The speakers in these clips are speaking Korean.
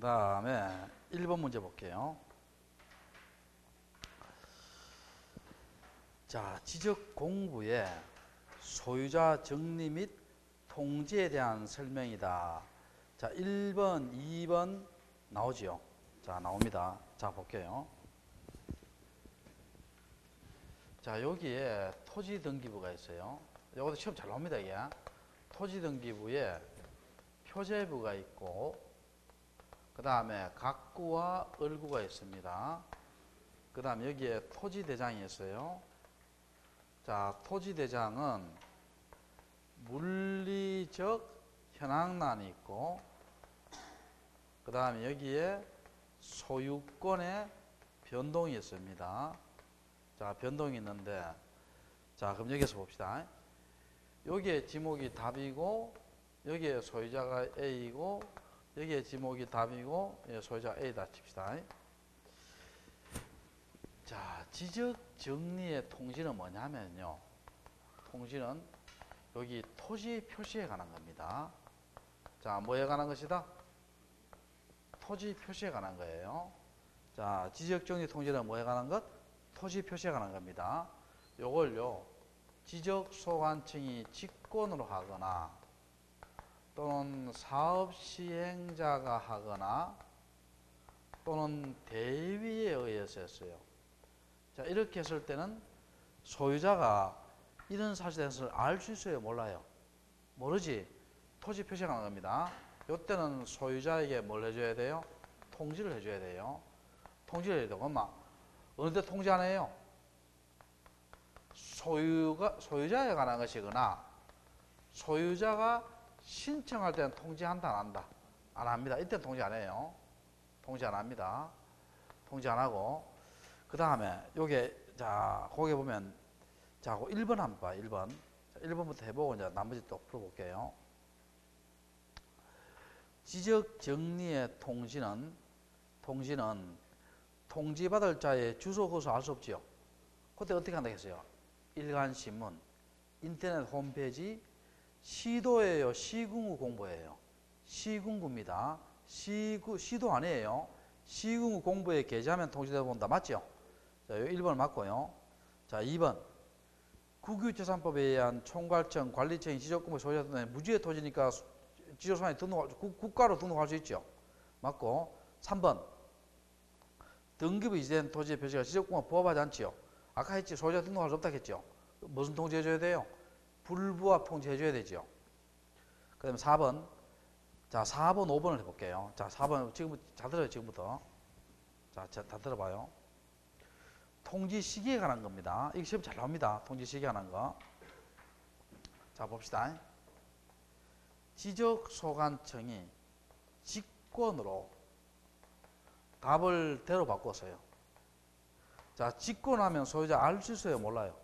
다음에 1번 문제 볼게요. 자, 지적 공부의 소유자 정리 및 통지에 대한 설명이다. 자, 1번, 2번 나오지요. 자, 나옵니다. 자, 볼게요. 자, 여기에 토지등기부가 있어요. 여기도 시험 잘 나옵니다, 이게. 토지등기부에 표제부가 있고, 그 다음에 각구와 을구가 있습니다. 그 다음에 여기에 토지대장이 있어요. 자, 토지대장은 물리적 현황란이 있고, 그 다음에 여기에 소유권의 변동이 있습니다. 자, 변동이 있는데, 자, 그럼 여기서 봅시다. 여기에 지목이 답이고, 여기에 소유자가 A이고, 여기에 지목이 답이고, 소유자가 A다 칩시다. 자, 지적 정리의 통지는 뭐냐면요. 통지는 여기 토지 표시에 관한 겁니다. 자, 뭐에 관한 것이다? 토지 표시에 관한 거예요. 자, 지적 정리 통지는 뭐에 관한 것? 토지 표시에 관한 겁니다. 요걸요, 지적 소관청이 직권으로 하거나 또는 사업 시행자가 하거나 또는 대위에 의해서 했어요. 자, 이렇게 했을 때는 소유자가 이런 사실에 대해서 알 수 있어요? 몰라요? 모르지? 토지 표시에 관한 겁니다. 이때는 소유자에게 뭘 해줘야 돼요? 통지를 해줘야 돼요. 통지를 해야 되고, 엄마, 어느 때 통지 안 해요? 소유자에 관한 것이거나, 소유자가 신청할 때는 통지한다, 안 한다? 안 합니다. 이때는 통지 안 해요. 통지 안 합니다. 통지 안 하고, 그 다음에, 요게, 자, 거기 보면, 자, 1번 한번 봐, 1번. 자, 1번부터 해보고, 이제 나머지 또 풀어볼게요. 지적 정리의 통지는 통지받을 자의 주소, 거소 알 수 없지요. 그때 어떻게 한다 했어요? 일간신문, 인터넷 홈페이지, 시도예요, 시군구 공부예요. 시군구입니다. 시도 아니에요. 시군구 공부에 게재하면 통지되어 본다. 맞죠? 자, 1번 맞고요. 자, 2번. 국유재산법에 의한 총괄청, 관리청이 지적공부 소유자 등의 무지의 토지니까 지적소관에 국가로 등록할 수 있죠. 맞고. 3번. 등기부 이전 토지의 표시가 지적공부와 부합하지 않지요. 아까 했지. 소유자 등록할 수 없다 했죠. 무슨 통지해줘야 돼요? 불부합 통지해줘야 되죠. 그 다음에 4번. 자, 4번, 5번을 해볼게요. 자, 4번. 지금부터, 잘 들어요, 지금부터. 자, 다 들어봐요. 통지 시기에 관한 겁니다. 이게 시험 잘 나옵니다. 통지 시기에 관한 거. 자, 봅시다. 지적소관청이 직권으로 답을 대로 바꿨어요. 자, 직권하면 소유자 알 수 있어요? 몰라요?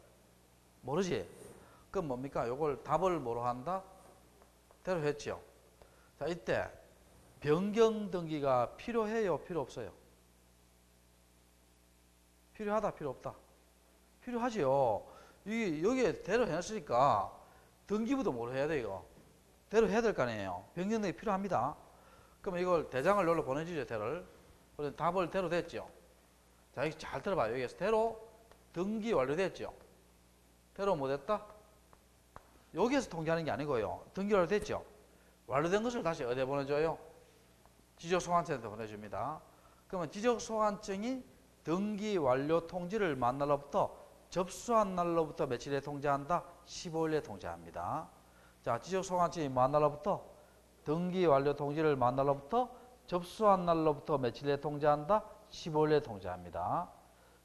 모르지? 그럼 뭡니까? 요걸 답을 뭐로 한다? 대로 했죠. 자, 이때 변경 등기가 필요해요? 필요 없어요? 필요하다, 필요 없다? 필요하지요. 여기에 대로 해놨으니까 등기부도 뭘 해야 돼, 이거? 대로 해야 될 거 아니에요. 변경 등기 필요합니다. 그럼 이걸 대장을 여기로 보내주죠, 대를. 그래서 답을 대로 됐죠. 자, 여기 잘 들어봐요. 여기에서 대로 등기 완료됐죠. 대로 뭐 됐다? 여기에서 통지하는 게 아니고요. 등기 완료됐죠. 완료된 것을 다시 어디에 보내줘요? 지적소관청한테 보내줍니다. 그러면 지적소관청이 등기 완료 통지를 만 날로부터 접수한 날로부터 며칠에 통지한다? 15일에 통지합니다. 자, 지적소관청이 만 날로부터 등기 완료 통지를 만 날로부터 접수한 날로부터 며칠에 통지한다? 15일에 통지합니다.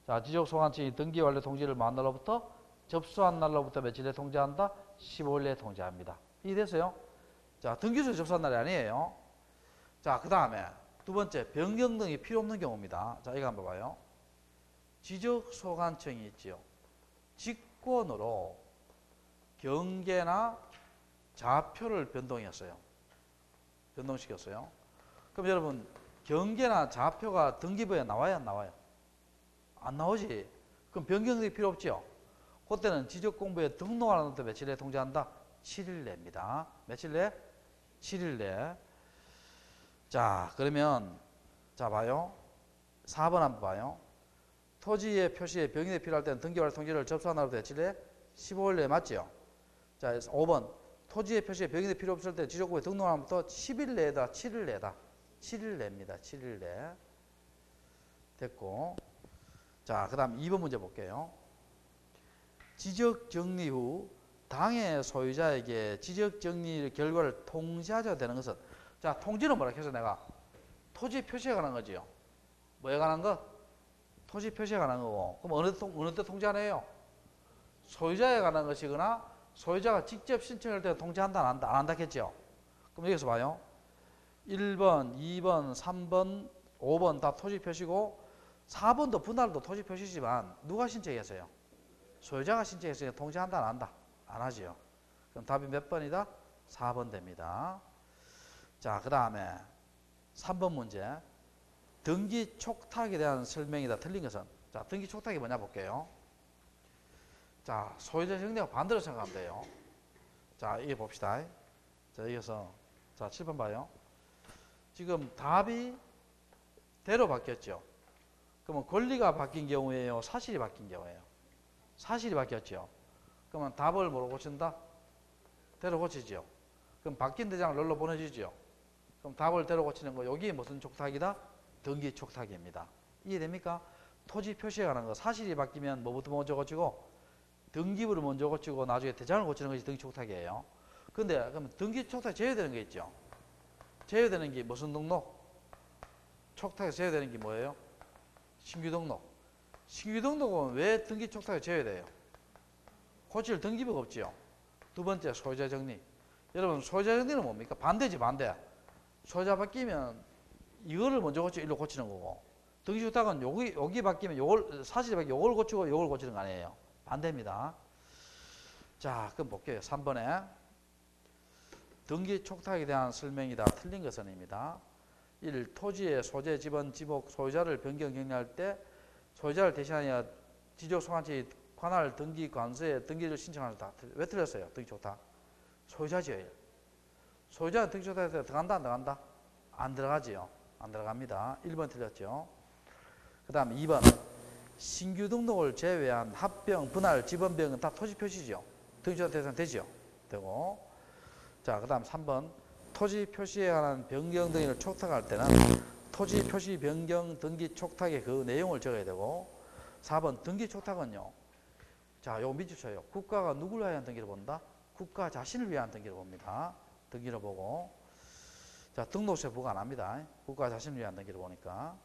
자, 지적소관청이 등기 완료 통지를 만 날로부터 접수한 날로부터 며칠에 통지한다? 15일에 통지합니다. 이해됐어요? 자, 등기소에 접수한 날이 아니에요. 자, 그 다음에 두 번째, 변경 등이 필요 없는 경우입니다. 자, 이거 한번 봐봐요. 지적소관청이 있지요. 직권으로 경계나 좌표를 변동했어요. 변동시켰어요. 그럼 여러분, 경계나 좌표가 등기부에 나와요, 안 나와요? 안 나오지? 그럼 변경이 필요 없죠? 그때는 지적공부에 등록하는 것도 며칠에 통지한다? 7일 내입니다. 며칠 내? 7일 내. 자, 그러면 자 봐요. 4번 한번 봐요. 토지의 표시에 병인이 필요할 때는 등기관리 통지를 접수한 날부터 며칠에 15일 내에 맞지요. 자, 5번 토지의 표시에 병인이 필요 없을 때 지적구에 등록한 날부터 10일 내다 7일 내다 7일 내입니다. 7일 내 됐고, 자, 그 다음 2번 문제 볼게요. 지적 정리 후 당해 소유자에게 지적 정리 결과를 통지하자 되는 것은, 자, 통지는 뭐라 해서 내가 토지 표시에 관한 거지요. 뭐에 관한 거? 토지 표시에 관한 거고. 그럼 어느 때 통지하네요? 소유자에 관한 것이거나 소유자가 직접 신청할 때 통지한다 안 한다? 안 한다 했죠. 그럼 여기서 봐요. 1번, 2번, 3번, 5번 다 토지 표시고 4번도 분할도 토지 표시지만 누가 신청했어요? 소유자가 신청했으니까 통지한다 안 한다? 안 하지요. 그럼 답이 몇 번이다? 4번 됩니다. 자, 그 다음에 3번 문제. 등기 촉탁에 대한 설명이다. 틀린 것은? 자, 등기 촉탁이 뭐냐 볼게요. 자, 소유자 정리가 반대로 생각하면 돼요. 자, 이게 봅시다. 자, 여기서 자, 7번 봐요. 지금 답이 대로 바뀌었죠. 그러면 권리가 바뀐 경우에요? 사실이 바뀐 경우에요? 사실이 바뀌었죠. 그러면 답을 뭐로 고친다? 대로 고치죠. 그럼 바뀐 대장을 널로 보내주죠. 그럼 답을 대로 고치는 거, 여기 무슨 촉탁이다? 등기 촉탁입니다. 이해됩니까? 토지 표시에 관한 거, 사실이 바뀌면 뭐부터 먼저 고치고? 등기부를 먼저 고치고 나중에 대장을 고치는 것이 등기 촉탁이에요. 근데 그럼 등기 촉탁 제외되는 게 있죠. 제외되는 게 무슨 등록? 촉탁에서 제외되는 게 뭐예요? 신규 등록. 신규 등록은 왜 등기 촉탁에 제외돼요? 고칠 등기부가 없지요. 두 번째, 소유자 정리. 여러분, 소유자 정리는 뭡니까? 반대지, 반대. 소유자 바뀌면 이거를 먼저 고치고 일로 고치는 거고, 등기 촉탁은 여기 바뀌면 요걸, 사실이 바뀌면 요걸 고치고 요걸 고치는 거 아니에요. 반대입니다. 자, 그럼 볼게요. 3번에 등기 촉탁에 대한 설명이다. 틀린 것은입니다. 1. 토지의 소재, 지번, 지목, 소유자를 변경 정리할 때 소유자를 대신하여 지적 소관청이 관할 등기 관서에 등기를 신청한다. 왜 틀렸어요? 등기 촉탁. 소유자지요. 소유자는 등기 촉탁에 들어간다, 안 들어간다? 안 들어가지요. 안 들어갑니다. 1번 틀렸죠. 그 다음 2번. 신규 등록을 제외한 합병, 분할, 지번병은 다 토지 표시죠. 등기 촉탁 대상 되죠. 되고. 자, 그 다음 3번. 토지 표시에 관한 변경 등기를 촉탁할 때는 토지 표시 변경 등기 촉탁의 그 내용을 적어야 되고, 4번 등기 촉탁은요. 자, 요거 밑줄 쳐요. 국가가 누구를 위한 등기를 본다? 국가 자신을 위한 등기를 봅니다. 등기를 보고. 자, 등록세 부과 안 합니다. 국가 자신을 위한 등기를 보니까.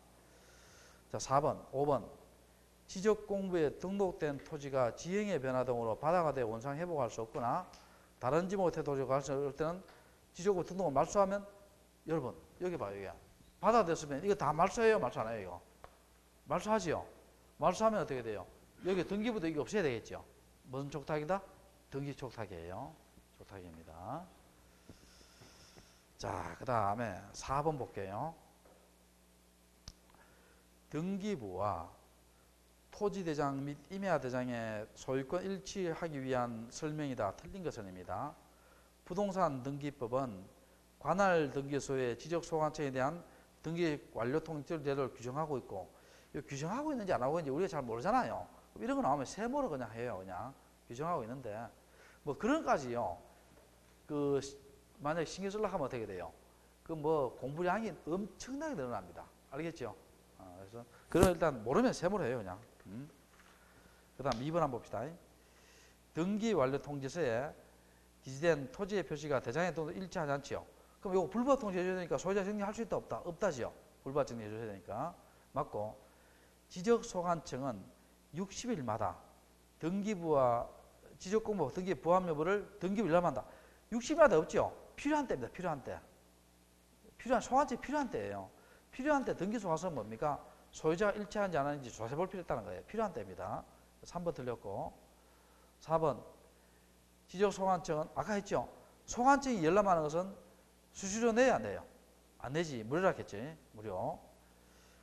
자, 4번, 5번. 지적공부에 등록된 토지가 지형의 변화 등으로 바다가 되어 원상 회복할 수 없거나 다른 지목의 태도를 갈 수 없을 때는 지적으로 등록을 말소하면, 여러분 여기 봐요. 여기 바다 됐으면 이거 다 말소해요? 말소 안 해요? 이거 말소하지요. 말소하면 어떻게 돼요? 여기 등기부도 이거 없애야 되겠죠. 무슨 촉탁이다? 등기 촉탁이에요. 촉탁입니다. 자, 그 다음에 4번 볼게요. 등기부와 토지대장 및 임야대장의 소유권 일치하기 위한 설명이다. 틀린 것은입니다. 부동산 등기법은 관할 등기소의 지적소관청에 대한 등기 완료 통지 제도를 규정하고 있고, 이 규정하고 있는지 안 하고 있는지 우리가 잘 모르잖아요. 이런 거 나오면 세모로 그냥 해요. 그냥 규정하고 있는데 뭐 그런 까지요. 그 만약에 신경 쓰려고 하면 어떻게 돼요? 그 뭐 공부량이 엄청나게 늘어납니다. 알겠죠? 그래서 그런 일단 모르면 세모로 해요. 그냥. 그 다음 2번 한번 봅시다. 등기 완료 통지서에 기재된 토지의 표시가 대장의 등록 일치하지 않지요. 그럼 이거 불법 통지해 줘야 되니까 소유자 정리할 수 있다 없다? 없다지요. 불법 정리해 줘야 되니까. 맞고, 지적소관청은 60일마다 등기부와 지적공부 등기 부합 여부를 등기부 일람한다. 60일마다 없죠. 필요한 때입니다. 필요한 때. 소관청이 필요한 때예요. 필요한 때 등기소 가서 뭡니까? 소유자가 일치하는지 안 하는지 조사해 볼 필요 있다는 거예요. 필요한 때입니다. 3번 틀렸고. 4번. 지적소관청은 아까 했죠. 소관청이 열람하는 것은 수수료 내야 안 돼요? 안 내지. 무료라 했지. 무료.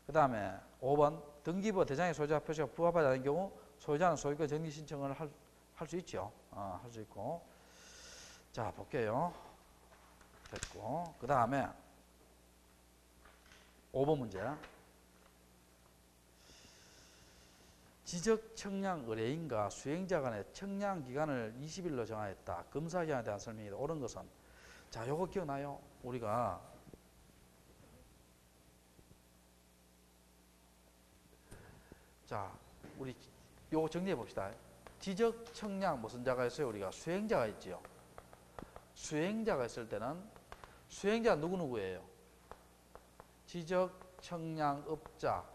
그 다음에 5번. 등기부 대장의 소유자 표시가 부합하지 않은 경우 소유자는 소유권 정리 신청을 할 수 있죠. 할 수 있고. 자, 볼게요. 됐고. 그 다음에 5번 문제. 지적 청량 의뢰인과 수행자 간의 청량 기간을 20일로 정하였다. 검사 기간에 대한 설명이다. 옳은 것은? 자, 요거 기억나요? 우리가 자, 우리 요거 정리해 봅시다. 지적 청량 무슨 자가 있어요? 우리가 수행자가 있지요. 수행자가 있을 때는 수행자 누구누구예요? 지적 청량업자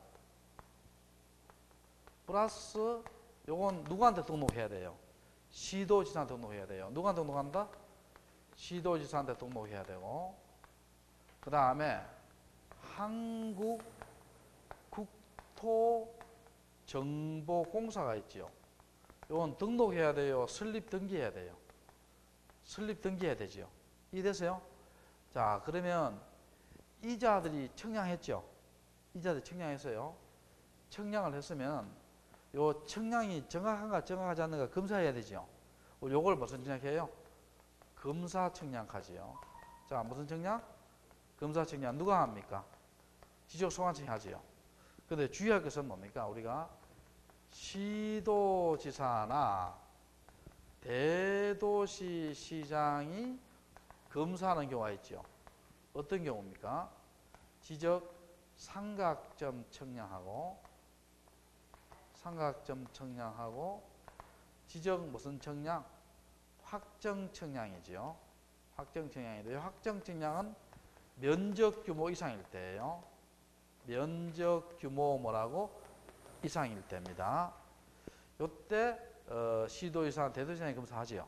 플러스 요건 누구한테 등록해야 돼요? 시도지사한테 등록해야 돼요. 누구한테 등록한다? 시도지사한테 등록해야 되고, 그 다음에 한국국토정보공사가 있지요. 요건 등록해야 돼요? 설립 등기해야 돼요? 설립 등기해야 되지요. 이해되세요? 자, 그러면 이자들이 청량했죠. 이자들이 청량했어요. 청량을 했으면 요 청량이 정확한가 정확하지 않는가 검사해야 되죠. 요걸 무슨 청량해요? 검사 청량하지요. 자, 무슨 청량? 검사 청량 누가 합니까? 지적 소관청이 하지요. 근데 주의할 것은 뭡니까? 우리가 시도지사나 대도시 시장이 검사하는 경우가 있죠. 어떤 경우입니까? 지적 삼각점 청량하고 지적 무슨 청량? 확정 청량이지요. 확정 청량인데 확정 청량은 면적 규모 이상일 때예요. 면적 규모 뭐라고? 이상일 때입니다. 요때 시도지사, 대도시장이 검사하지요.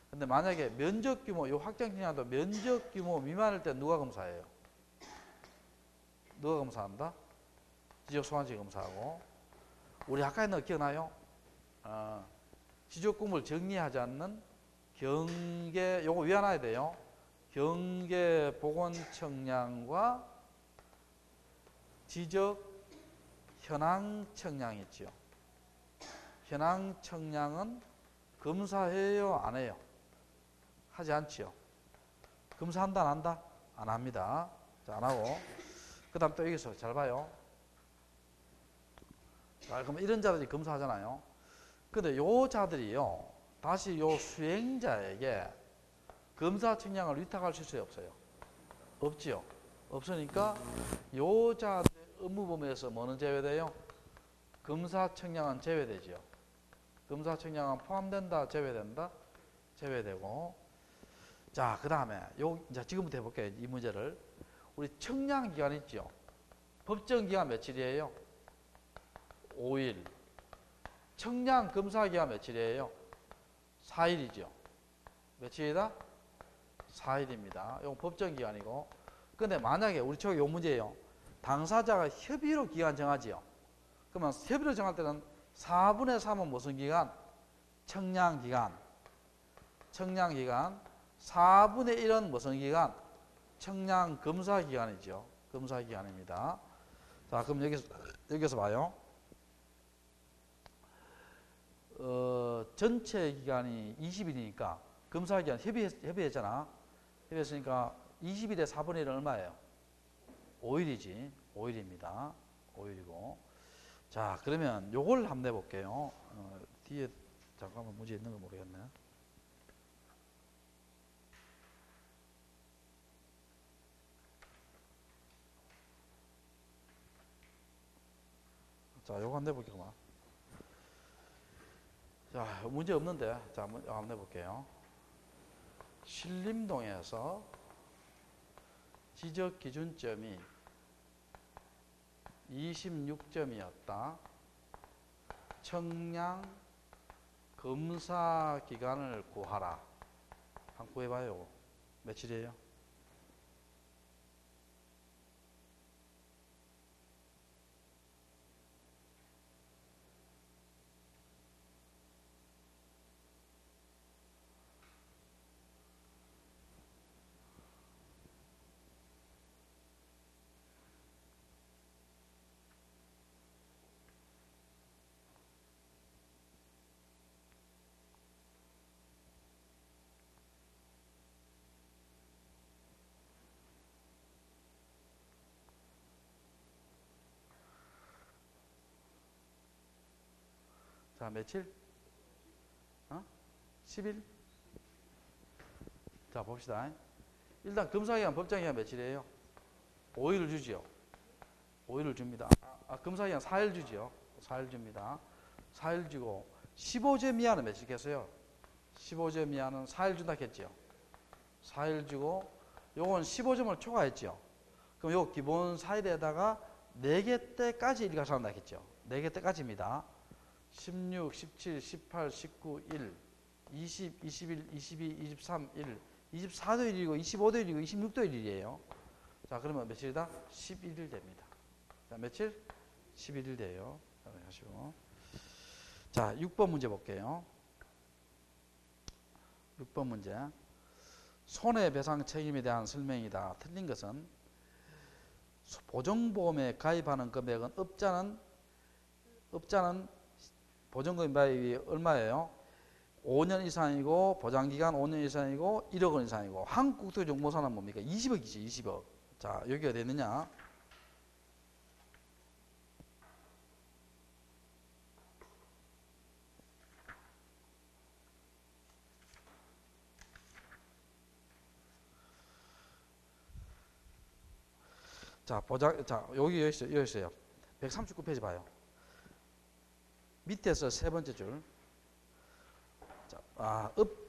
근데 만약에 면적 규모, 요 확정 청량도 면적 규모 미만일 때 누가 검사해요? 누가 검사한다? 지적 소관청이 검사하고. 우리 아까 했는 거 기억나요? 지적공부를 정리하지 않는 경계, 요거 외워놔야 돼요. 경계보건청량과 지적 현황청량이 있죠. 현황청량은 검사해요, 안 해요? 하지 않지요. 검사한다, 안 한다? 안 합니다. 자, 안 하고. 그 다음 또 여기서 잘 봐요. 자, 그럼 이런 자들이 검사하잖아요. 근데 요 자들이요, 다시 요 수행자에게 검사 청량을 위탁할 수 있어요, 없어요? 없지요. 없으니까 요 자들 업무 범위에서 뭐는 제외돼요? 검사 청량은 제외되지요. 검사 청량은 포함된다, 제외된다? 제외되고. 자, 그 다음에 자, 지금부터 해볼게요. 이 문제를. 우리 청량 기간 있죠. 법정 기간 며칠이에요? 5일. 청량 검사 기간 며칠이에요? 4일이죠. 며칠이다? 4일입니다. 이건 법정 기간이고. 근데 만약에 우리 쪽에 요 문제예요. 당사자가 협의로 기간 정하지요. 그러면 협의로 정할 때는 4분의 3은 무슨 기간? 청량 기간. 청량 기간. 4분의 1은 무슨 기간? 청량 검사 기간이죠. 검사 기간입니다. 자, 그럼 여기서 봐요. 전체 기간이 20일이니까 검사 기간 협의했잖아. 협의했으니까 20일에 4분의 1은 얼마예요? 5일이지. 5일입니다. 5일이고. 자, 그러면 요걸 한번 내볼게요. 뒤에 잠깐만 문제 있는 거 모르겠네. 자, 요거 한번 내볼게요. 자, 문제 없는데. 자, 한번 내볼게요. 신림동에서 지적 기준점이 26점이었다. 청량 검사 기간을 구하라. 한번 구해봐요. 며칠이에요? 자, 며칠? 10일? 자, 봅시다. 일단 검사기간 법정기간 며칠이에요? 5일을 주지요. 5일을 줍니다. 검사기간 4일 주지요. 4일 줍니다. 4일 주고 15점 이하는 며칠겠어요? 15점 이하는 4일 준다 했죠. 4일 주고 요건 15점을 초과했죠. 그럼 요 기본 4일에다가 4개 때까지 일가산다 했죠. 4개 때까지입니다. 16, 17, 18, 19, 1, 20, 21, 22, 23, 1, 24도일이고 25도일이고 26도일이에요. 자, 그러면 며칠이다? 11일 됩니다. 자, 며칠? 11일 돼요. 하시고. 자, 6번 문제 볼게요. 6번 문제. 손해배상 책임에 대한 설명이다. 틀린 것은 보증보험에 가입하는 금액은 업자는 보증금이 얼마예요? 5년 이상이고 보장기간 5년 이상이고 1억 원 이상이고 한국국토정보사는 뭡니까? 20억이지 20억. 자, 여기가 어디 있느냐? 자, 여기 있어요. 139페이지 봐요. 밑에서 세 번째 줄. 자,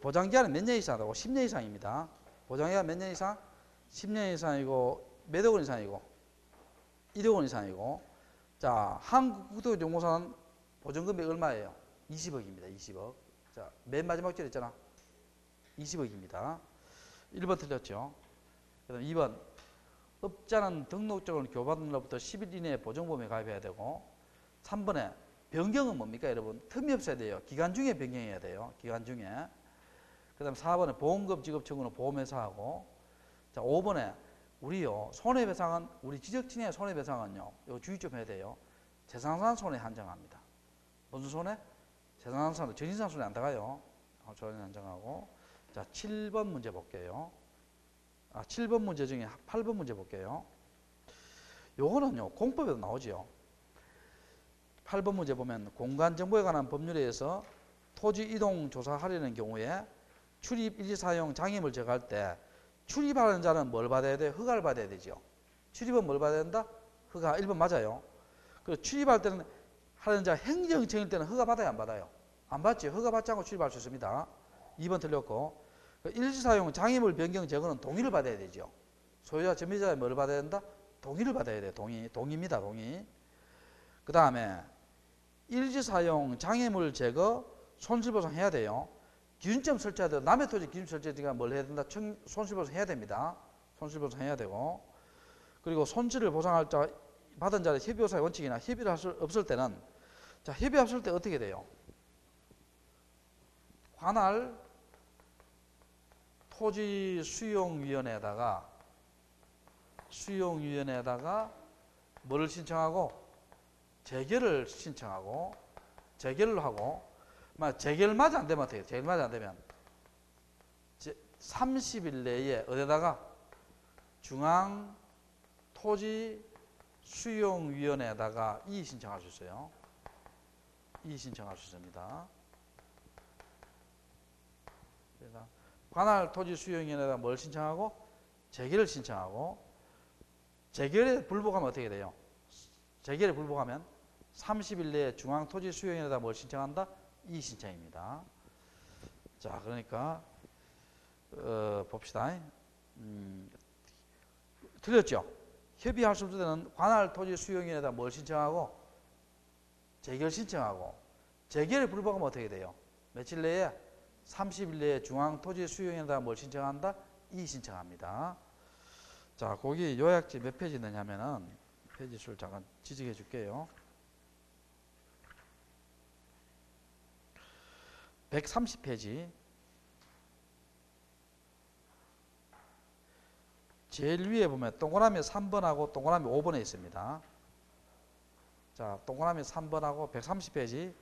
보장기간은 몇 년 이상이라고? 10년 이상입니다. 보장기간 몇 년 이상? 10년 이상이고, 몇 억 원 이상이고, 1억 원 이상이고. 자, 한국국토정보사는 보증금액 얼마예요? 20억입니다. 20억. 자, 맨 마지막 줄 있잖아. 20억입니다. 1번 틀렸죠. 그 다음 2번. 업자는 등록증을 교부받은 날부터 10일 이내에 보증보험에 가입해야 되고, 3번에 변경은 뭡니까, 여러분? 틈이 없어야 돼요. 기간 중에 변경해야 돼요. 기간 중에. 그 다음 4번에 보험금 지급 청구는 보험회사하고, 자, 5번에 우리요, 손해배상은, 우리 지적친의 손해배상은요, 이거 주의 좀 해야 돼요. 재산상 손해 한정합니다. 무슨 손해? 재산상 손해, 정신상 손해 안 들어가요. 손해 한정하고. 자, 7번 문제 볼게요. 7번 문제 중에 8번 문제 볼게요. 요거는요, 공법에도 나오지요. 8번 문제 보면 공간정보에 관한 법률에 의해서 토지 이동 조사하려는 경우에 출입 일지 사용 장애물 제거할 때 출입하는 자는 뭘 받아야 돼요? 허가를 받아야 되죠. 출입은 뭘 받아야 된다? 허가. 1번 맞아요. 그리고 출입할 때는 하는 자 행정청일 때는 허가 받아요, 안 받아요? 안 받지. 허가 받지 않고 출입할 수 있습니다. 2번 틀렸고. 일지 사용 장애물 변경 제거는 동의를 받아야 되죠. 소유자 점유자의 뭘 받아야 된다? 동의를 받아야 돼요. 동의입니다. 동의. 그 다음에 일지 사용 장애물 제거 손실보상 해야 돼요. 기준점 설치해야 돼요. 남의 토지 기준 설치니까 뭘 해야 된다? 손실보상 해야 됩니다. 손실보상 해야 되고. 그리고 손실을 보상할 자 받은 자의 협의호사의 원칙이나 협의를 할 수 없을 때는, 자, 협의 없을 때 어떻게 돼요? 관할 토지 수용위원회에다가 뭐를 신청하고? 재결을 신청하고, 재결을 하고, 재결마저 안 되면 어떻게 해요? 재결마저 안 되면 30일 내에 어디다가? 중앙토지수용위원회에다가 이의 신청할 수 있어요. 이의 신청할 수 있습니다. 그래서 관할 토지 수용위원회에다 뭘 신청하고? 재결을 신청하고, 재결에 불복하면 어떻게 돼요? 재결에 불복하면 30일 내에 중앙토지 수용위원회에다 뭘 신청한다? 이의 신청입니다. 자, 그러니까 봅시다. 틀렸죠? 협의할 수 없을 때는 관할 토지 수용위원회에다 뭘 신청하고? 재결 신청하고, 재결에 불복하면 어떻게 돼요? 며칠 내에? 30일 내에 중앙토지수용회에다 뭘 신청한다? 이의 신청합니다. 자, 거기 요약지 몇 페이지 있느냐면은 페이지 수를 잠깐 지적해 줄게요. 130페이지. 제일 위에 보면 동그라미 3번하고 동그라미 5번에 있습니다. 자, 동그라미 3번하고 130페이지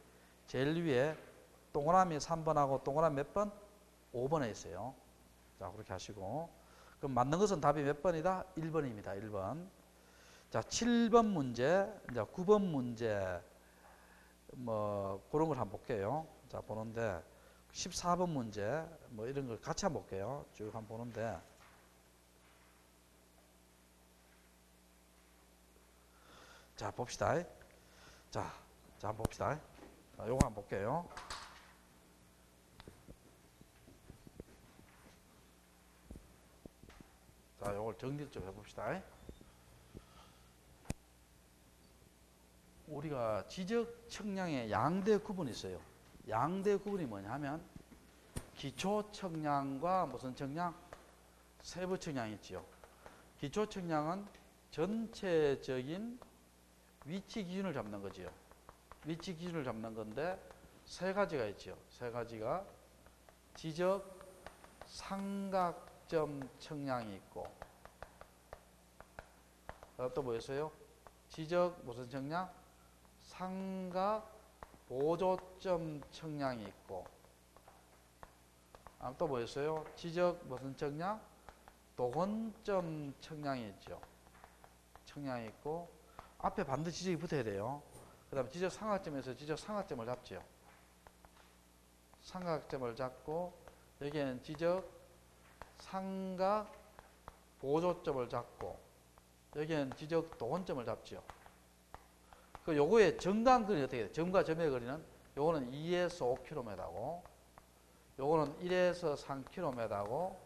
제일 위에 동그라미 3번하고 동그라미 몇 번? 5번에 있어요. 자, 그렇게 하시고. 그럼 맞는 것은 답이 몇 번이다? 1번입니다. 1번. 자, 7번 문제, 이제 9번 문제, 뭐 그런 걸 한번 볼게요. 자, 보는데 14번 문제 뭐 이런 걸 같이 한번 볼게요. 쭉 한번 보는데 자, 봅시다. 자, 한번 봅시다. 자, 요거 한번 볼게요. 자, 요걸 정리 좀 해봅시다. 우리가 지적 측량의 양대 구분이 있어요. 양대 구분이 뭐냐면 기초 측량과 무슨 측량? 세부 측량이 있지요. 기초 측량은 전체적인 위치 기준을 잡는 거지요. 위치 기준을 잡는 건데 세 가지가 있죠. 세 가지가 지적 삼각점 측량이 있고 또 뭐였어요? 지적 무슨 측량? 삼각 보조점 측량이 있고 또 뭐였어요? 지적 무슨 측량? 도건점 측량이 있죠. 측량이 있고 앞에 반드시 지적이 붙어야 돼요. 그 다음에 지적 삼각점에서 지적 삼각점을 잡지요. 삼각점을 잡고 여기에는 지적 삼각 보조점을 잡고 여기에는 지적 도건점을 잡지요. 그 요거의 정간거리 어떻게 돼요? 점과 점의 거리는 요거는 2에서 5km고 요거는 1에서 3km고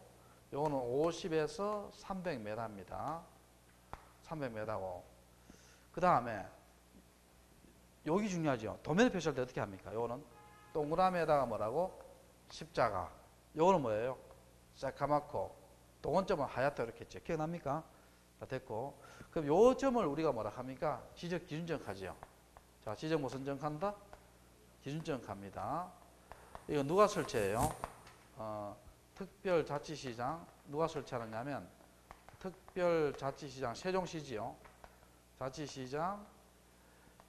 요거는 50에서 300m입니다. 300m고 그 다음에 여기 중요하죠. 도면을 표시할 때 어떻게 합니까? 요거는 동그라미에다가 뭐라고? 십자가. 요거는 뭐예요? 새카맣고 도건점은 하얗다 이렇게 했죠. 기억납니까? 다 됐고 그럼 요 점을 우리가 뭐라 합니까? 지적 기준점 하지요. 자, 지적 무슨 점 한다? 기준점 합니다. 이거 누가 설치해요? 특별자치시장 누가 설치하느냐면 특별자치시장 세종시지요. 자치시장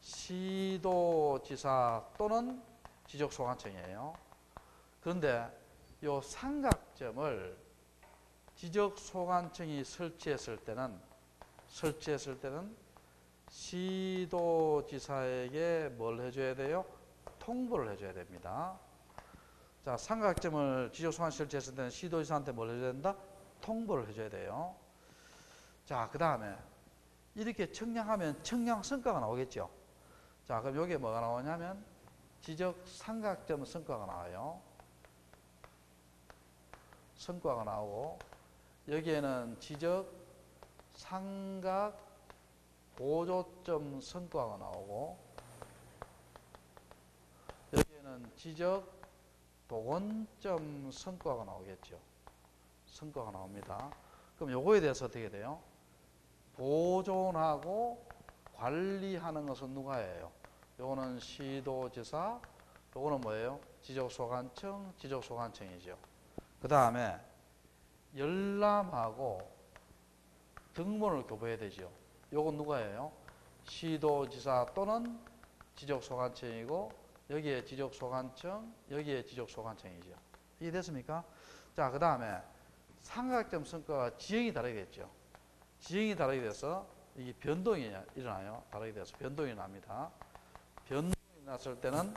시도지사 또는 지적소관청이에요. 그런데 이 삼각점을 지적소관청이 설치했을 때는 시도지사에게 뭘 해줘야 돼요? 통보를 해줘야 됩니다. 자, 삼각점을 지적소관청이 설치했을 때는 시도지사한테 뭘 해줘야 된다? 통보를 해줘야 돼요. 자, 그 다음에 이렇게 측량하면 측량 성과가 나오겠죠. 자, 그럼 여기에 뭐가 나오냐면 지적 삼각점 성과가 나와요. 성과가 나오고 여기에는 지적 삼각 보조점 성과가 나오고 여기에는 지적 도건점 성과가 나오겠죠. 성과가 나옵니다. 그럼 요거에 대해서 어떻게 돼요? 보존하고 관리하는 것은 누가 해요? 요거는 시도지사, 요거는 뭐예요? 지적소관청, 지적소관청이죠. 그 다음에 열람하고 등본을 교부해야 되죠. 요건 누가 해요? 시도지사 또는 지적소관청이고 여기에 지적소관청, 여기에 지적소관청이죠. 이해됐습니까? 자, 그 다음에 삼각점 성과가 지형이 다르겠죠. 지형이 다르게 돼서 이게 변동이 일어나요. 다르게 돼서 변동이 납니다. 변동이 났을 때는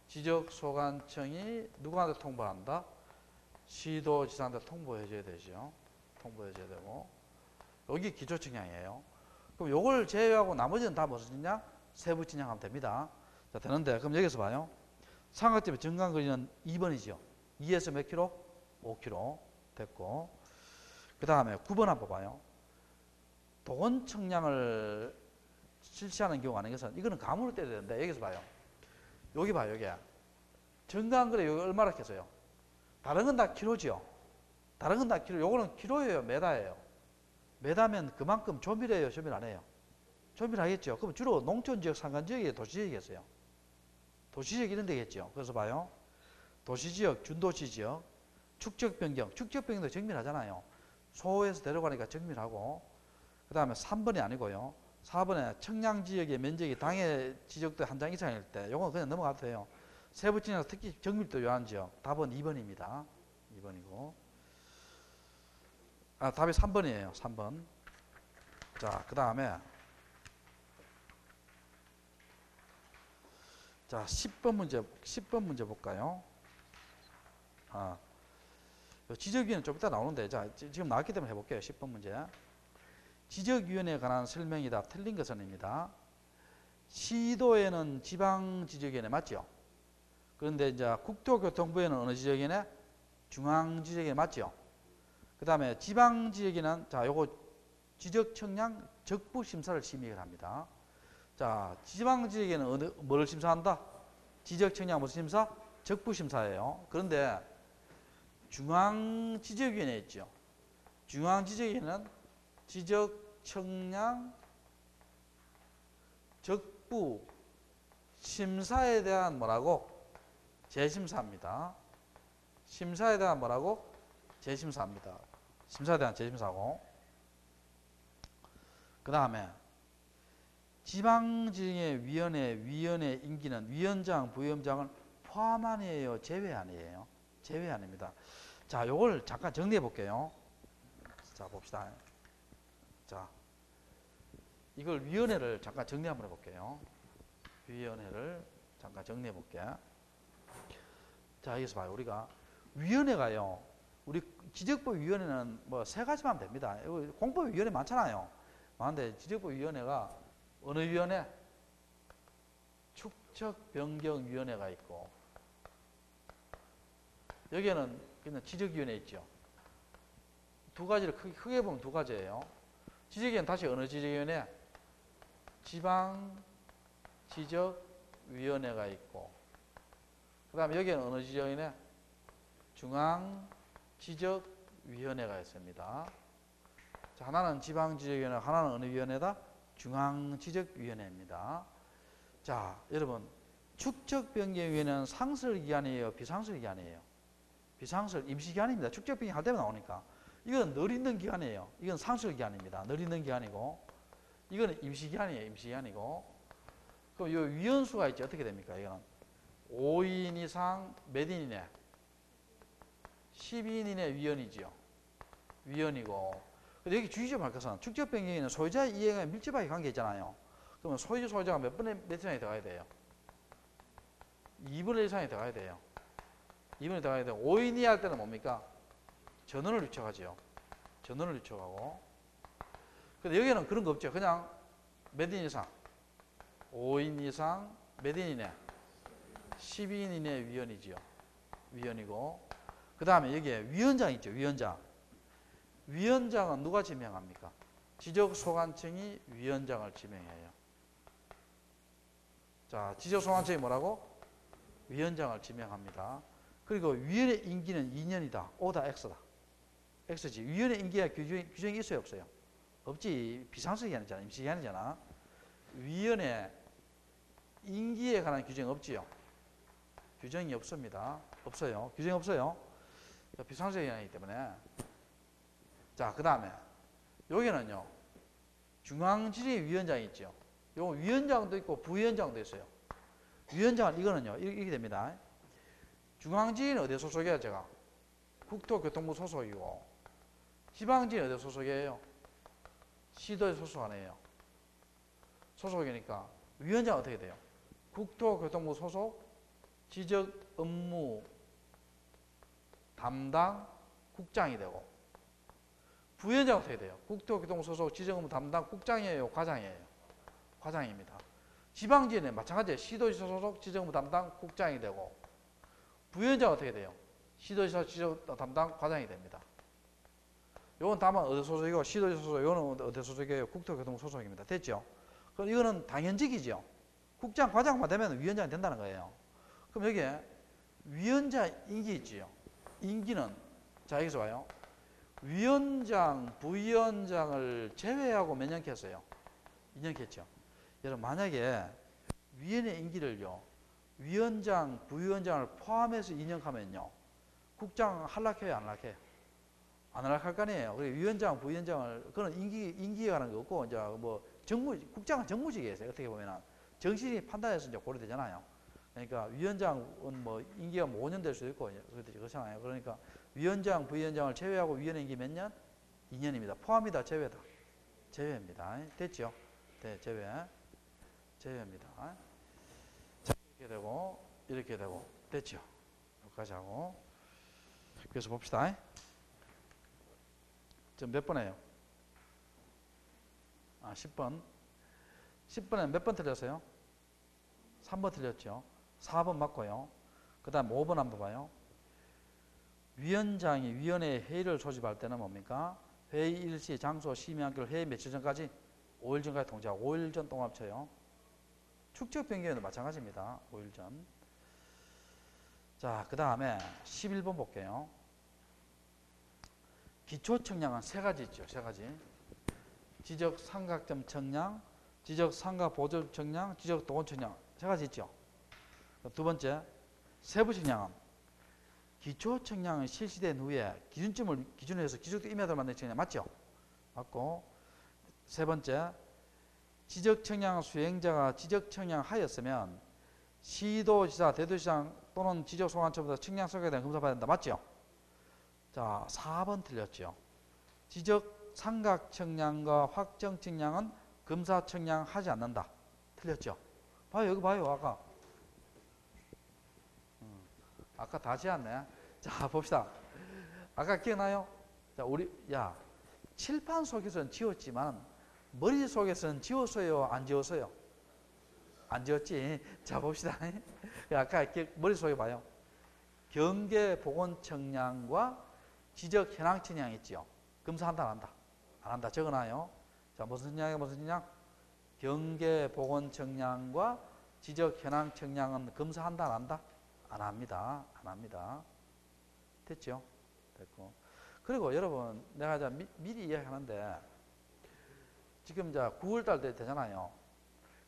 지적소관청이 누구한테 통보한다? 시도지사한테 통보해줘야 되죠. 통보해줘야 되고 여기 기초측량이에요. 그럼 요걸 제외하고 나머지는 다 무슨 측량? 세부 측량하면 됩니다. 자, 되는데 그럼 여기서 봐요. 삼각점의 정간거리는 2번이죠. 2에서 몇 킬로? 5km 됐고 그 다음에 9번 한번 봐요. 도건 측량을 실시하는 경우가 아닌 것은 이거는 감으로 때려야 되는데 여기서 봐요. 여기 봐요. 여기 정간거리 여기 얼마나 했어요? 다른 건 다 킬로지요. 다른 건 다 킬로. 요거는 킬로예요. 메다예요. 메다면 그만큼 조밀해요. 조밀 안 해요. 조밀하겠죠. 그럼 주로 농촌지역, 산간지역이 도시지역이겠어요. 도시지역 이런 데겠죠. 그래서 봐요. 도시지역, 준도시지역, 축적변경. 축적변경도 정밀하잖아요. 소에서 데려가니까 정밀하고 그 다음에 3번이 아니고요. 4번에 청량지역의 면적이 당해 지적도 한 장 이상일 때 요건 그냥 넘어가도 돼요. 세부 측량 특히 정밀도 요한 지역 답은 2번입니다. 2번이고 답이 3번이에요. 3번. 자, 그 다음에 자, 10번 문제 볼까요? 아, 지적위원회 좀 이따 나오는데, 자, 지금 나왔기 때문에 해볼게요. 10번 문제. 지적위원회에 관한 설명이다. 틀린 것은입니다. 시도에는 지방지적위원회 맞죠? 그런데 이제 국토교통부에는 어느 지적위원회? 중앙지적위원회 맞죠? 그 다음에 지방지적위원회는 자, 요거 지적청량 적부심사를 심의를 합니다. 자, 지방지적위원회는 뭐를 심사한다? 지적청량 무슨 심사? 적부심사예요. 그런데 중앙지적위원회 있죠. 중앙지적위원회는 지적청량 적부 심사에 대한 뭐라고? 재심사입니다. 심사에 대한 뭐라고? 재심사입니다. 심사에 대한 재심사고. 그 다음에 지방지적위원회 위원회 임기는 위원장, 부위원장을 포함하니에요, 제외하니에요? 제외하니입니다. 자, 요걸 잠깐 정리해 볼게요. 자, 봅시다. 자, 이걸 위원회를 잠깐 정리 한번 해볼게요. 위원회를 잠깐 정리해 볼게요. 자, 여기서 봐요. 우리가 위원회가요, 우리 지적법위원회는 뭐 세 가지만 하면 됩니다. 공법위원회 많잖아요. 많은데 지적법위원회가 어느 위원회? 축척변경위원회가 있고, 여기에는 그냥 지적위원회 있죠. 두 가지를 크게 보면 두 가지예요. 지적위원회는 다시 어느 지적위원회? 지방지적위원회가 있고, 그 다음에 여기에는 어느 지적위원회? 중앙지적위원회가 있습니다. 자, 하나는 지방지적위원회, 하나는 어느 위원회다? 중앙지적위원회입니다. 자, 여러분, 축척변경위원회는 상설기관이에요, 비상설기관이에요? 비상설, 임시기관입니다. 축척변경 할 때만 나오니까. 이건 늘 있는 기관이에요. 이건 상설기관입니다. 늘 있는 기관이고, 이거는 임시기관이에요. 임시기관이고. 그럼 이 위원수가 있죠. 어떻게 됩니까? 이거는 5인 이상 몇 인이네? 12인 이내 위원이지요. 위원이고. 근데 여기 주의점 할 것은 축적변경에는 소유자 이해가 밀접하게 관계 있잖아요. 그러면 소유자가 몇 이상이 들어가야 돼요? 2분의 1 이상이 들어가야 돼요. 2분의 1 들어가야 돼요. 5인 이하 할 때는 뭡니까? 전원을 유척하죠. 전원을 유척하고. 근데 여기는 그런 거 없죠. 그냥 몇 인 이상? 5인 이상 몇 인이네? 12인 이내 위원이지요. 위원이고. 그 다음에 여기에 위원장 있죠. 위원장. 위원장은 누가 지명합니까? 지적소관청이 위원장을 지명해요. 자, 지적소관청이 뭐라고? 위원장을 지명합니다. 그리고 위원회 임기는 2년이다. O다, X다. X지. 위원회 임기가 규정이 있어요, 없어요? 없지. 비상설기관이잖아. 임시기관이잖아. 위원회 임기에 관한 규정이 없지요. 규정이 없습니다. 없어요. 규정이 없어요. 비상설기관이기 때문에. 자, 그 다음에 여기는요, 중앙지리위원장이 있죠. 요 위원장도 있고 부위원장도 있어요. 위원장은 이거는요, 이렇게 됩니다. 중앙지리는 어디 소속이에요? 제가 국토교통부 소속이고, 지방지리는 어디 소속이에요? 시도에 소속 아니에요. 소속이니까 위원장은 어떻게 돼요? 국토교통부 소속 지적 업무 담당 국장이 되고, 부위원장은 어떻게 돼요? 국토교통부 소속 지적 업무 담당 국장이에요, 과장이에요? 과장입니다. 지방지리는 마찬가지예요. 시도지사 소속 지적 업무 담당 국장이 되고, 부위원장은 어떻게 돼요? 시도지사 지적 담당 과장이 됩니다. 요건 다만 어디 소속이고, 시도지사 소속, 요거는 어디 소속이에요? 국토교통부 소속입니다. 됐죠? 그럼 이거는 당연직이죠. 국장, 과장만 되면 위원장이 된다는 거예요. 그럼 여기에 위원장 임기 있지요. 임기는, 자, 여기서 봐요. 위원장, 부위원장을 제외하고 몇 년 켰어요? 2년 켰죠. 여러분, 만약에 위원회 임기를요, 위원장, 부위원장을 포함해서 2년 하면요, 국장 할락해요, 안 할락해요? 안 할락할 거 아니에요. 위원장, 부위원장을, 그건 임기에 관한 게 없고, 이제 뭐, 국장은 정무직이에요. 어떻게 보면은. 정신이 판단해서 이제 고려되잖아요. 그러니까 위원장은 뭐, 임기가 뭐 5년 될 수도 있고, 그렇잖아요. 그러니까 위원장, 부위원장을 제외하고 위원회 임기 몇 년? 2년입니다. 포함이다, 제외다? 제외입니다. 됐죠? 네, 제외. 제외입니다. 자, 이렇게 되고 됐죠. 여기까지 하고 그래서 봅시다. 지금 몇 번이에요? 10번. 10번에 몇 번 틀렸어요? 3번 틀렸죠. 4번 맞고요. 그 다음 5번 한번 봐요. 위원장이 위원회 회의를 소집할 때는 뭡니까? 회의 일시, 장소, 심의한결 회의 며칠 전까지? 5일 전까지 통지하고 5일 전 동합 쳐요. 축적 변경에도 마찬가지입니다. 5일 전. 자, 그 다음에 11번 볼게요. 기초 청량은 세 가지 있죠. 세 가지. 지적 삼각점 청량, 지적 삼각 보조 청량, 지적 도원 청량 세 가지 있죠. 두 번째, 세부 청량은 기초 청량이 실시된 후에 기준점을 기준으로 해서 기적도 임의하도록 만든 청량 맞죠? 맞고 세 번째, 지적 청량 수행자가 지적 청량하였으면 시도지사, 대도시장 또는 지적소관청보다 청량 소개에 대한 검사 받아야 된다. 맞죠? 자, 4번 틀렸죠. 지적 삼각 청량과 확정 청량은 검사 청량하지 않는다. 틀렸죠? 봐요, 여기 봐요, 아까 다 지었네. 자, 봅시다. 아까 기억나요? 자, 칠판 속에서는 지웠지만 머릿속에서는 지웠어요, 안 지웠어요? 안 지웠지? 자, 봅시다. 아까 머릿속에 봐요. 경계 보건 청량과 지적 현황 청량 있죠? 검사한다, 안 한다? 안 한다. 적어놔요. 자, 무슨 청량이야, 무슨 청량? 경계 보건 청량과 지적 현황 청량은 검사한다, 안 한다? 안 합니다. 안 합니다. 됐죠? 됐고. 그리고 여러분, 내가 이제 미리 이야기하는데, 지금 이제 9월달 되잖아요.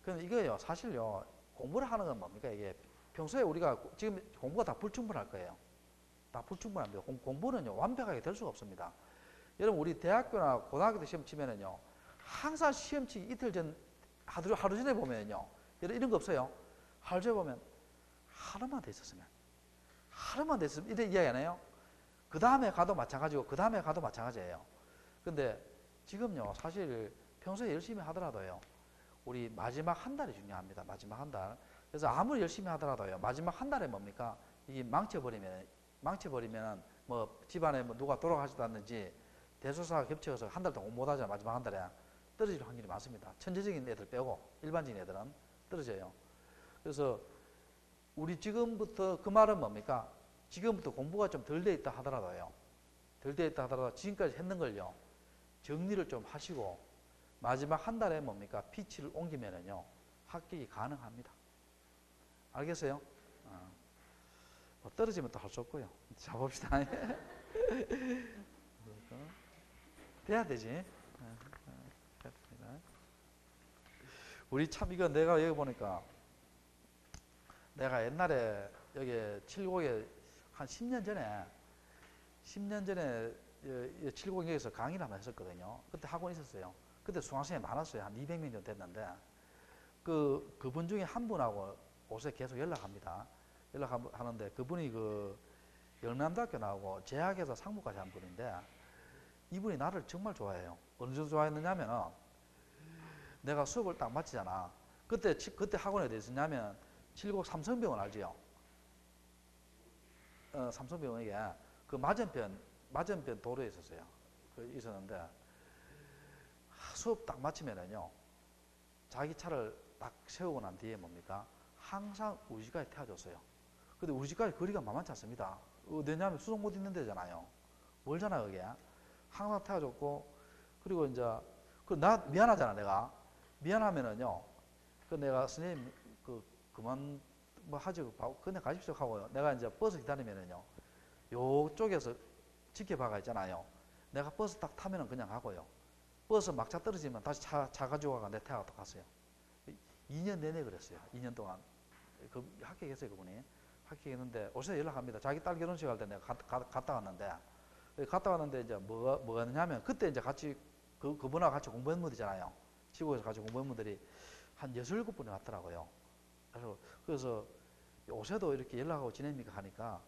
그런데 이거요, 사실요, 공부를 하는 건 뭡니까? 이게 평소에 우리가 지금 공부가 다 불충분할 거예요. 다 불충분합니다. 공부는요, 완벽하게 될 수가 없습니다. 여러분, 우리 대학교나 고등학교 때 시험 치면은요, 항상 시험 치기 이틀 전, 하루 전에 보면요, 이런 거 없어요. 하루 전에 보면, 하루만 돼 있었으면. 이래 이야기 안 해요? 그 다음에 가도 마찬가지고, 그 다음에 가도 마찬가지예요. 근데 지금요, 사실 평소에 열심히 하더라도요, 우리 마지막 한 달이 중요합니다. 마지막 한 달. 그래서 아무리 열심히 하더라도요, 마지막 한 달에 뭡니까? 이게 망쳐버리면 뭐 집안에 뭐 누가 돌아가시도 않는지 대소사가 겹쳐서 한 달 동안 못 하잖아. 마지막 한 달에 떨어질 확률이 많습니다. 천재적인 애들 빼고 일반적인 애들은 떨어져요. 그래서 우리 지금부터 그 말은 뭡니까? 지금부터 공부가 좀 덜 돼 있다 하더라도요, 지금까지 했는 걸요, 정리를 좀 하시고 마지막 한 달에 뭡니까? 피치를 옮기면은요, 합격이 가능합니다. 알겠어요? 뭐 떨어지면 또 할 수 없고요. 자, 봅시다. 돼야 되지. 우리 참 이거 내가 여기 보니까 내가 옛날에 여기 칠곡에 한 10년 전에 칠곡역에서 강의를 한번 했었거든요. 그때 학원 있었어요. 그때 수강생이 많았어요. 한 200명 정도 됐는데 그분 중에 한 분하고 요새 계속 연락합니다. 연락하는데 그분이 영남대학교 나오고 재학에서 상무까지 한 분인데 이분이 나를 정말 좋아해요. 어느 정도 좋아했느냐면 내가 수업을 딱 마치잖아. 그때 학원에 어디 있었냐면 칠곡 삼성병원 알지요? 삼성병원에 그 맞은편 도로에 있었어요. 있었는데 수업 딱 마치면은요, 자기 차를 딱 세우고 난 뒤에 뭡니까? 항상 우리 집까지 태워줬어요. 근데 우리 집까지 거리가 만만치 않습니다. 왜냐하면 수속 못 있는 데잖아요. 멀잖아, 그게. 항상 태워줬고, 그리고 이제, 나 미안하잖아, 내가. 미안하면은요, 내가 선생님, 그만, 뭐 하죠. 그냥 가십시오 하고요. 내가 이제 버스 기다리면은요, 요쪽에서 지켜봐가 있잖아요. 내가 버스 딱 타면은 그냥 가고요. 버스 막차 떨어지면 다시 차 가지고 가가 내 태워가 갔어요. 2년 내내 그랬어요. 2년 동안. 합격했어요, 그분이. 합격했는데, 옷에 연락합니다. 자기 딸 결혼식 할 때 내가 갔다 왔는데, 이제 뭐가 있냐면, 그때 이제 같이, 그분하고 같이 공부한 분들이잖아요. 지구에서 같이 공부한 분들이 한 6-7분이 왔더라고요. 그래서 요새도 이렇게 연락하고 지냅니까 하니까,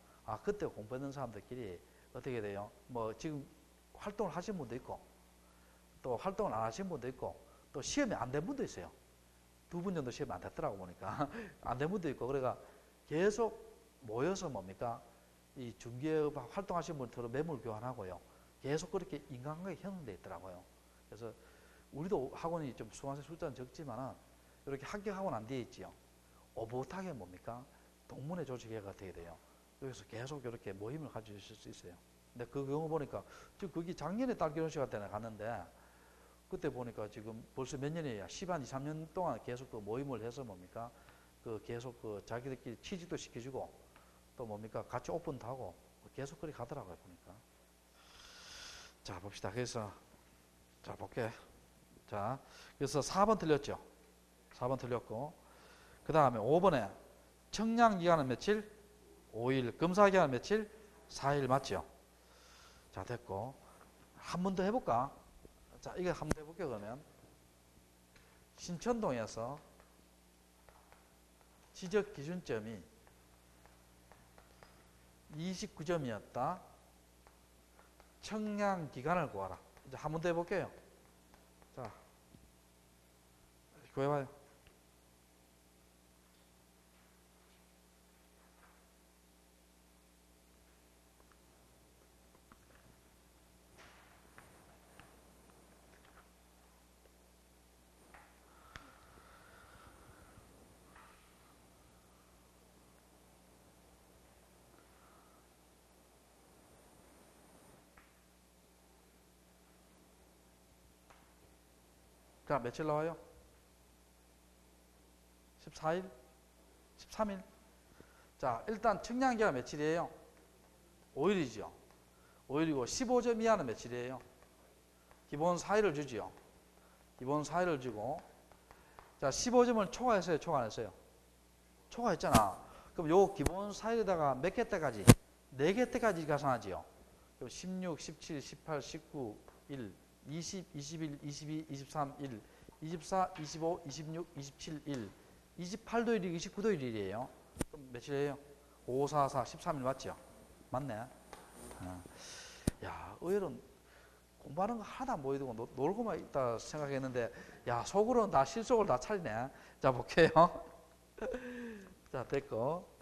그때 공부했는 사람들끼리 어떻게 돼요? 뭐 지금 활동을 하신 분도 있고, 또 활동을 안 하신 분도 있고, 또 시험이 안 된 분도 있어요. 두 분 정도 시험이 안 됐더라고 보니까. 안 된 분도 있고. 그래가 계속 모여서 뭡니까? 이 중개업 활동하시는 분들은 매물 교환하고요. 계속 그렇게 인간관계 형성되어 있더라고요. 그래서 우리도 학원이 좀 수강생 숫자는 적지만은 이렇게 합격하고 난 뒤에 있지요. 오붓하게 뭡니까? 동문회 조직회가 되게 돼요. 여기서 계속 이렇게 모임을 가지실 수 있어요. 근데 그 경우 보니까 지금 거기 작년에 딸 결혼식 할 때는 갔는데 그때 보니까 지금 벌써 몇 년이에요. 10한 2, 3년 동안 계속 그 모임을 해서 뭡니까? 그 계속 그 자기들끼리 취직도 시켜주고 또 뭡니까? 같이 오픈도 하고 계속 그렇게 가더라고요, 보니까. 자, 봅시다. 그래서 자, 볼게. 자, 그래서 4번 틀렸죠. 4번 틀렸고 그 다음에 5번에 청량기간은 며칠? 5일. 검사기간은 며칠? 4일 맞죠? 자, 됐고 한 번 더 해볼까? 자, 이거 한 번 더 해볼게요. 그러면 신천동에서 지적 기준점이 29점이었다. 청량 기간을 구하라. 이제 한 번 더 해볼게요. 자, 구해봐요. 자, 며칠 나와요? 14일? 13일? 자, 일단 청량기간 며칠이에요? 5일이죠. 5일이고 15점 이하는 며칠이에요? 기본 4일을 주지요. 기본 4일을 주고 자, 15점을 초과했어요? 초과했어요? 초과했잖아. 그럼 요 기본 4일에다가 몇 개 때까지? 4개 때까지 가산하지요. 그럼 16, 17, 18, 19, 1, 20, 21, 22, 23, 1, 24, 25, 26, 27, 1, 28도일이 29도일이에요. 그럼 며칠이에요? 5, 4, 4, 13일 맞죠? 맞네. 야, 의외로 공부하는 거 하나도 안 보이고 놀고만 있다 생각했는데 야, 속으로는 다 실속을 다 차리네. 자, 볼게요. 자, 됐고.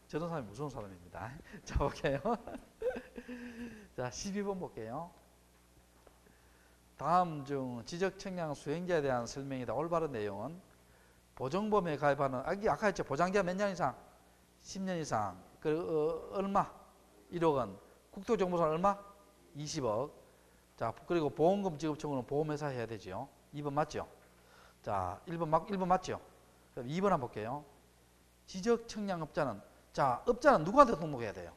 저런 사람이 무서운 사람입니다. 자, 볼게요. 자, 12번 볼게요. 다음 중 지적청량 수행자에 대한 설명이다. 올바른 내용은 보정보험에 가입하는 아까 했죠. 보장기간 몇 년 이상? 10년 이상. 얼마? 1억 원. 국토정보사는 얼마? 20억. 자, 그리고 보험금 지급 청구는 보험회사 해야 되죠. 2번 맞죠? 자, 1번 맞죠? 그럼 2번 한번 볼게요. 지적청량업자는 자, 업자는 누구한테 등록해야 돼요?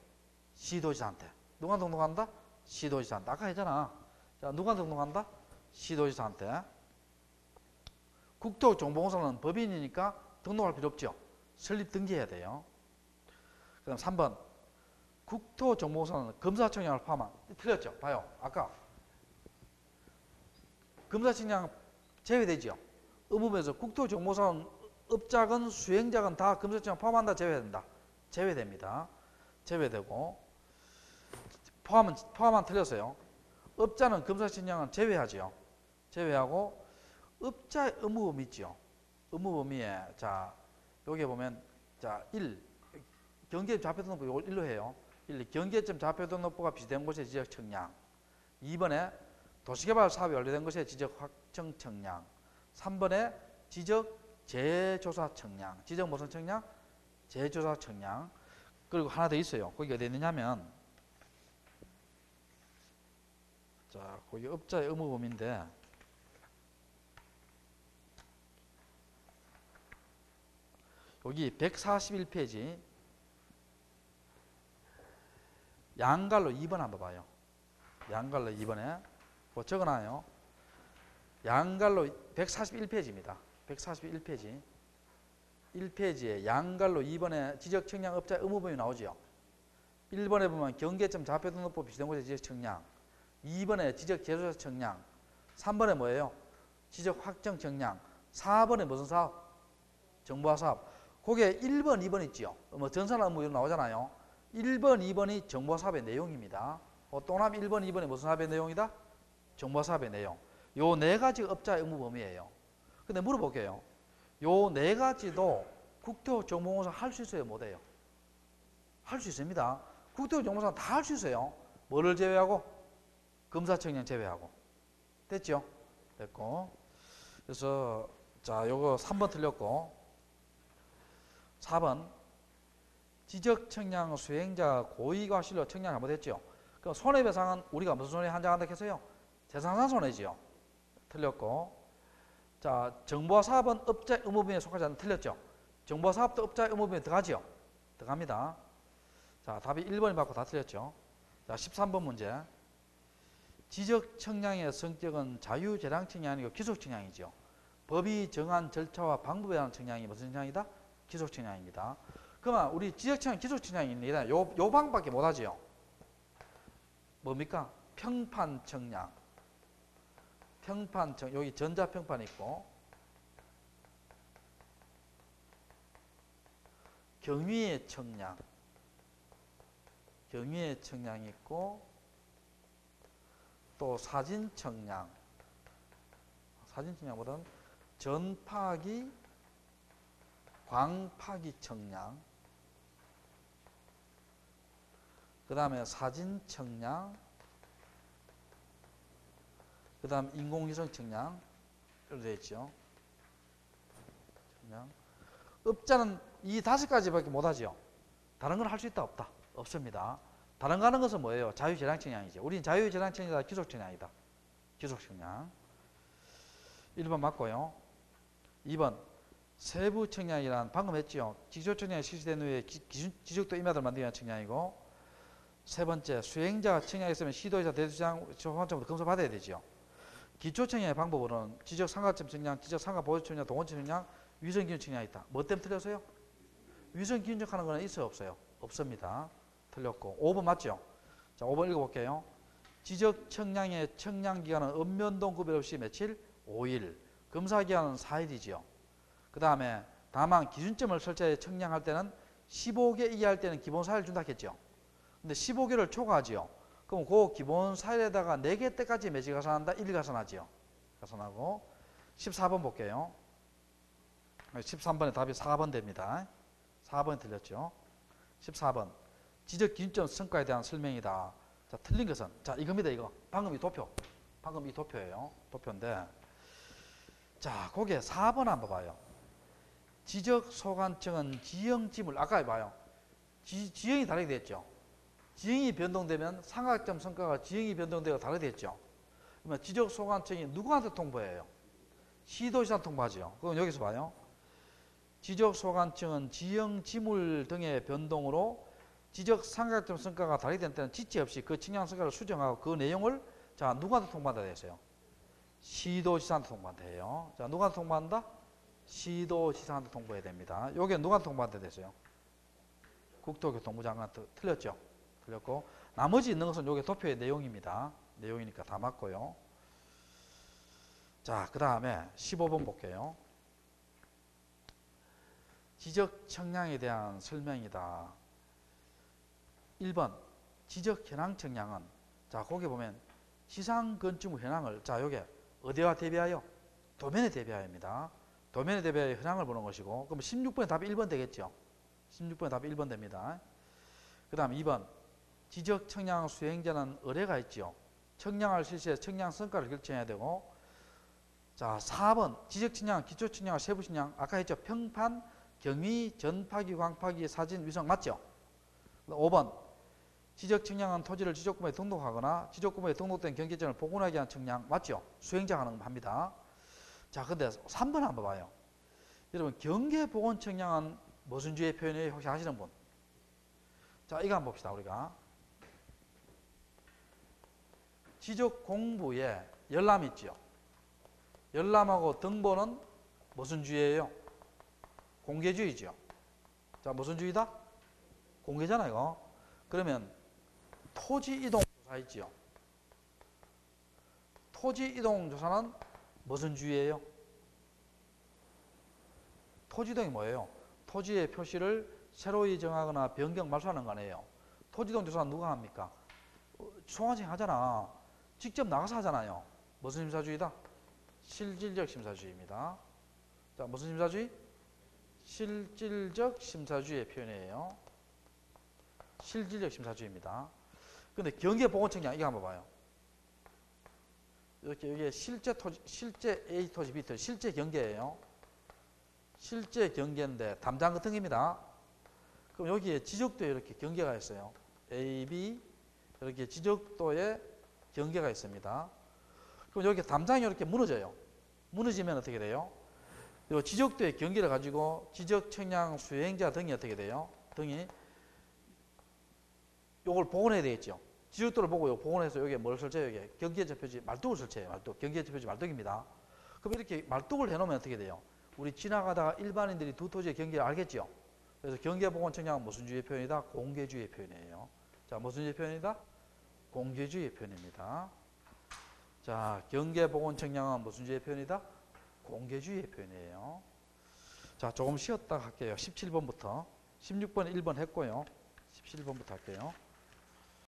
시도지사한테. 누구한테 등록한다? 시도지사한테. 아까 했잖아. 자, 누구한테 등록한다? 시도지사한테. 국토정보공사는 법인이니까 등록할 필요 없죠. 설립 등기해야 돼요. 그다음 3번. 국토정보공사는 검사청량을 포함한 틀렸죠? 봐요. 아까 검사청량 제외되죠. 의무부에서 국토정보공사는 업자건 수행자건 다 검사청량 포함한다 제외된다. 제외됩니다. 제외되고 포함은 틀렸어요. 업자는 검사청량은 제외하죠. 제외하고 업자의 의무범위 있죠. 의무범위에 자 여기에 보면 자 1. 경계점 좌표등록부 이걸 1로 해요. 1. 경계점 좌표등록부가 비대된 곳의 지적청량. 2번에 도시개발 사업이 완료된 곳의 지적확정청량. 3번에 지적재조사청량. 지적 무슨 청량? 재조사청량. 그리고 하나 더 있어요. 거기 어디 있느냐면 자 거기 업자의 의무범위인데 여기 141페이지 양갈로 2번 한번 봐요. 양갈로 2번에 뭐 적어놔요. 양갈로 141페이지입니다. 141페이지 1페이지에 양갈로 2번에 지적청량업자 의무범위 나오죠. 1번에 보면 경계점 좌표등록부 비대된 곳의 지적청량, 2번에 지적재조사청량, 3번에 뭐예요? 지적확정청량, 4번에 무슨 사업? 정보화 사업. 거기에 1번, 2번 있죠. 뭐 전산화 의무 이런 나오잖아요. 1번, 2번이 정보화 사업의 내용입니다. 또남 1번, 2번이 무슨 사업의 내용이다? 정보화 사업의 내용. 요 네 가지 업자의 의무 범위예요. 근데 물어볼게요. 요 네 가지도 국토정보공사 할 수 있어요, 못해요? 할 수 있습니다. 국토정보공사 다 할 수 있어요. 뭐를 제외하고? 검사청량 제외하고. 됐죠? 됐고. 그래서 자, 요거 3번 틀렸고. 4번 지적청량 수행자 고의과실로 청량 잘못했죠. 그럼 손해배상은 우리가 무슨 손해 한정한다 했어요? 재산상 손해지요. 틀렸고. 자, 정보화 사업은 업자 의무분야에 속하지 않는 틀렸죠. 정보화 사업도 업자 의무분야에 들어가지요. 들어갑니다. 자, 답이 1번이 맞고 다 틀렸죠. 자, 13번 문제. 지적청량의 성격은 자유재량청량이 아니고 기속청량이죠. 법이 정한 절차와 방법에 대한 청량이 무슨 청량이다? 기속청량입니다. 그러면 우리 지적청량, 기속청량입니다. 요 방법밖에 못하지요. 뭡니까? 평판청량. 여기 전자평판이 있고 경위의 청량이 있고 또 사진청량보다는 전파기, 광파기 청량, 그 다음에 사진청량, 그 다음 인공위성 청량 이렇게 되어 있죠. 청량. 업자는 이 5가지밖에 못하죠. 다른 건 할 수 있다 없다? 없습니다. 다른 거 하는 것은 뭐예요? 자유재량청량이죠. 우리는 자유재량청량이다, 기속청량이다. 기속청량. 1번 맞고요. 2번 세부청량이란 방금 했죠. 기초청량이 실시된 후에 지적도 임야들 만들기 위한 청량이고, 세 번째 수행자가 청량이 있으면 시도의사 대주장 소환청부터 검사받아야 되죠. 기초청량의 방법으로는 지적상가점 청량, 지적상가보조청량, 동원청량, 위성기준 청량이 있다. 뭐 때문에 틀렸어요? 위성기준 하는 거는 있어요, 없어요? 없습니다. 틀렸고. 5번 맞죠? 자, 5번 읽어볼게요. 지적청량의 청량기간은 읍면동 구별 없이 며칠? 5일. 검사기간은 4일이지요. 그 다음에 다만 기준점을 설치해 청량할 때는 15개 이하할 때는 기본 4일 준다 했겠죠. 근데 15개를 초과하지요. 그럼 그 기본 4일에다가 4개 때까지 매지 가산한다? 1일 가산하지요. 가산하고. 14번 볼게요. 13번의 답이 4번 됩니다. 4번이 틀렸죠. 14번 지적 기준점 성과에 대한 설명이다. 자, 틀린 것은 자, 이겁니다. 이거 방금 이 도표, 방금 이 도표예요. 도표인데, 자, 거기에 4번 한번 봐요. 지적소관청은 지형지물, 아까 봐요. 지형이 다르게 됐죠. 지형이 변동되면 삼각점 성과가 지형이 변동되고 다르게 됐죠. 그러면 지적소관청이 누구한테 통보해요? 시도지사한테 통보하죠. 그럼 여기서 봐요. 지적소관청은 지형지물 등의 변동으로 지적 삼각점 성과가 다르게 된 때는 지체 없이 그 측량 성과를 수정하고 그 내용을 자, 누구한테 통보한다 됐어요? 시도지사한테 통보한다 해요. 자, 누구한테 통보한다? 시도지사한테 통보해야 됩니다. 여기 누구한테 통보한다 됐어요? 국토교통부 장관한테. 틀렸죠? 틀렸고, 나머지 있는 것은 여기 도표의 내용입니다. 내용이니까 다 맞고요. 자, 그 다음에 15번 볼게요. 지적 청량에 대한 설명이다. 1번 지적 현황 청량은, 자, 거기 보면 지상 건축물 현황을, 자, 요게 어디와 대비하여? 도면에 대비하여입니다. 도면에 대비하여 현황을 보는 것이고, 그럼 16번의 답이 1번 되겠죠. 16번의 답이 1번 됩니다. 그 다음 2번 지적 청량 수행자는 의뢰가 있죠. 청량을 실시해 청량 성과를 결정해야 되고, 자, 4번 지적 청량, 기초 청량, 세부 청량, 아까 했죠. 평판, 경위, 전파기, 광파기, 사진, 위성 맞죠? 5번 지적 청량은 토지를 지적구매에 등록하거나 지적구매에 등록된 경계점을 복원하기 위한 청량 맞죠? 수행자가 하는 거 합니다. 자, 근데 3번 한번 봐요. 여러분, 경계복원 청량은 무슨 주의 표현이에요? 혹시 아시는 분? 자, 이거 한번 봅시다. 우리가 지적 공부에 열람 있죠. 열람하고 등본은 무슨 주의예요? 공개주의죠. 자, 무슨 주의다? 공개잖아요. 이거. 그러면 토지 이동 조사 있죠. 토지 이동 조사는 무슨 주의예요? 토지 이동이 뭐예요? 토지의 표시를 새로이 정하거나 변경 말소하는 거 아니에요. 토지 이동 조사는 누가 합니까? 소관청이 하잖아. 직접 나가서 하잖아요. 무슨 심사주의다? 실질적 심사주의입니다. 자, 무슨 심사주의? 실질적 심사주의의 표현이에요. 실질적 심사주의입니다. 근데 경계보건청량 이거 한번 봐요. 이렇게 여기에 실제 A 토지 B 토지 실제 경계예요. 실제 경계인데 담장 같은 겁니다. 그럼 여기에 지적도에 이렇게 경계가 있어요. A, B 이렇게 지적도에 경계가 있습니다. 그럼 여기 담장이 이렇게 무너져요. 무너지면 어떻게 돼요? 이 지적도의 경계를 가지고 지적 청량 수행자 등이 어떻게 돼요? 등이 요걸 복원해야 되겠죠. 지적도를 보고 요 복원해서 여기에 뭘 설치해요? 여기에 경계적 표지 말뚝을 설치해요. 말뚝. 경계적 표지 말뚝입니다. 그럼 이렇게 말뚝을 해놓으면 어떻게 돼요? 우리 지나가다가 일반인들이 두 토지의 경계를 알겠죠. 그래서 경계복원 청량은 무슨 주의 표현이다? 공개주의 표현이에요. 자, 무슨 주의 표현이다? 공개주의 표현입니다. 자, 경계복원 청량은 무슨 주의 표현이다? 공개주의 표현이에요. 자, 조금 쉬었다 할게요. 17번부터. 16번 1번 했고요. 17번부터 할게요.